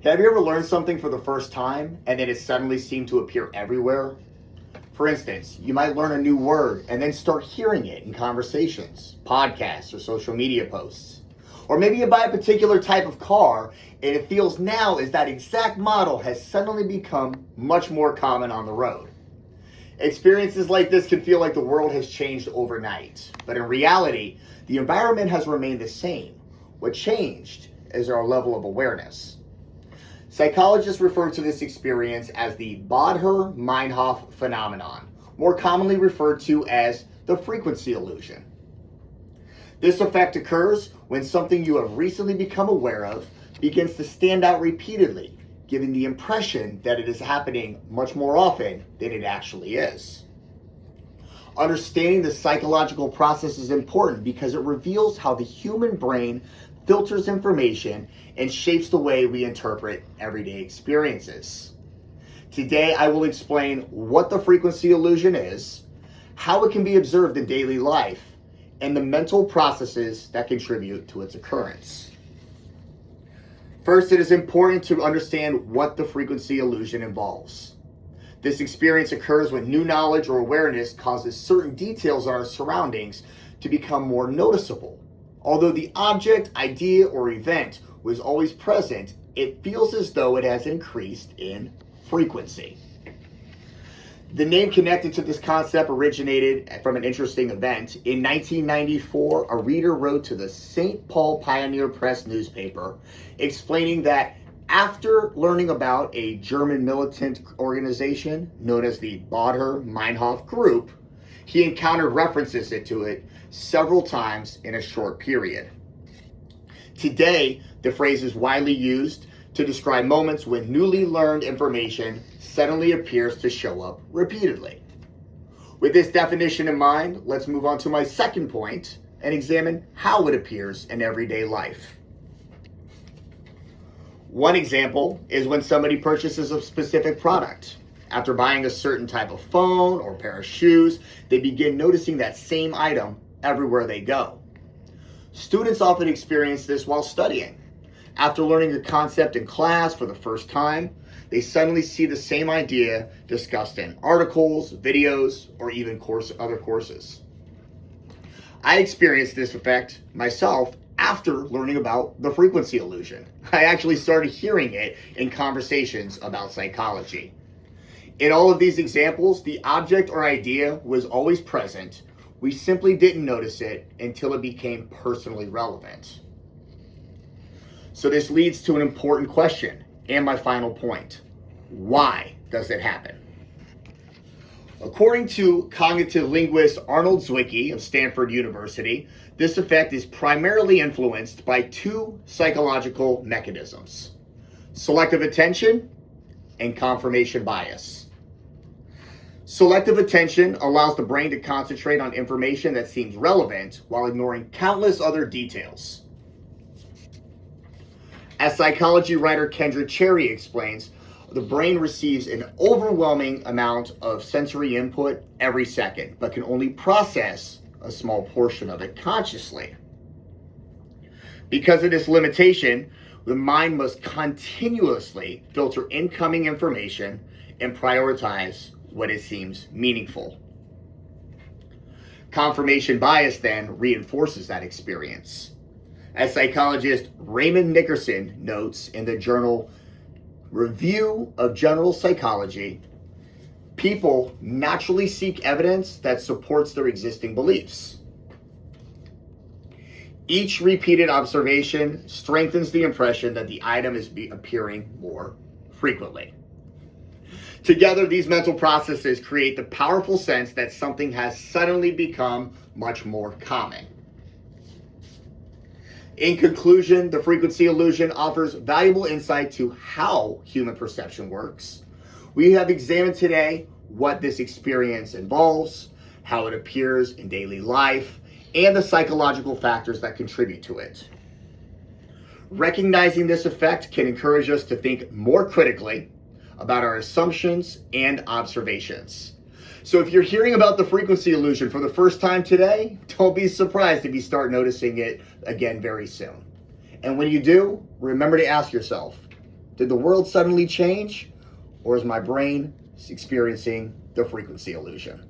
Have you ever learned something for the first time and then it suddenly seemed to appear everywhere? For instance, you might learn a new word and then start hearing it in conversations, podcasts, or social media posts. Or maybe you buy a particular type of car and it feels now as that exact model has suddenly become much more common on the road. Experiences like this can feel like the world has changed overnight, but in reality, the environment has remained the same. What changed is our level of awareness. Psychologists refer to this experience as the Bodmer-Meinhof phenomenon, more commonly referred to as the frequency illusion. This effect occurs when something you have recently become aware of begins to stand out repeatedly, giving the impression that it is happening much more often than it actually is. Understanding the psychological process is important because it reveals how the human brain filters information and shapes the way we interpret everyday experiences. Today, I will explain what the frequency illusion is, how it can be observed in daily life, and the mental processes that contribute to its occurrence. First, it is important to understand what the frequency illusion involves. This experience occurs when new knowledge or awareness causes certain details in our surroundings to become more noticeable. Although the object, idea, or event was always present, it feels as though it has increased in frequency. The name connected to this concept originated from an interesting event. In 1994, a reader wrote to the St. Paul Pioneer Press newspaper explaining that after learning about a German militant organization known as the Bodmer-Meinhof Group, he encountered references to it several times in a short period. Today, the phrase is widely used to describe moments when newly learned information suddenly appears to show up repeatedly. With this definition in mind, let's move on to my second point and examine how it appears in everyday life. One example is when somebody purchases a specific product. After buying a certain type of phone or pair of shoes, they begin noticing that same item everywhere they go. Students often experience this while studying. After learning a concept in class for the first time, they suddenly see the same idea discussed in articles, videos, or even other courses. I experienced this effect myself after learning about the frequency illusion. I actually started hearing it in conversations about psychology. In all of these examples, the object or idea was always present. We simply didn't notice it until it became personally relevant. So this leads to an important question and my final point. Why does it happen? According to cognitive linguist Arnold Zwicky of Stanford University, this effect is primarily influenced by two psychological mechanisms: selective attention and confirmation bias. Selective attention allows the brain to concentrate on information that seems relevant while ignoring countless other details. As psychology writer Kendra Cherry explains, the brain receives an overwhelming amount of sensory input every second, but can only process a small portion of it consciously. Because of this limitation, the mind must continuously filter incoming information and prioritize what it seems meaningful. Confirmation bias then reinforces that experience. As psychologist Raymond Nickerson notes in the journal Review of General Psychology, people naturally seek evidence that supports their existing beliefs. Each repeated observation strengthens the impression that the item is appearing more frequently. Together, these mental processes create the powerful sense that something has suddenly become much more common. In conclusion, the frequency illusion offers valuable insight to how human perception works. We have examined today what this experience involves, how it appears in daily life, and the psychological factors that contribute to it. Recognizing this effect can encourage us to think more critically about our assumptions and observations. So if you're hearing about the frequency illusion for the first time today, don't be surprised if you start noticing it again very soon. And when you do, remember to ask yourself, Did the world suddenly change? Or is my brain experiencing the frequency illusion?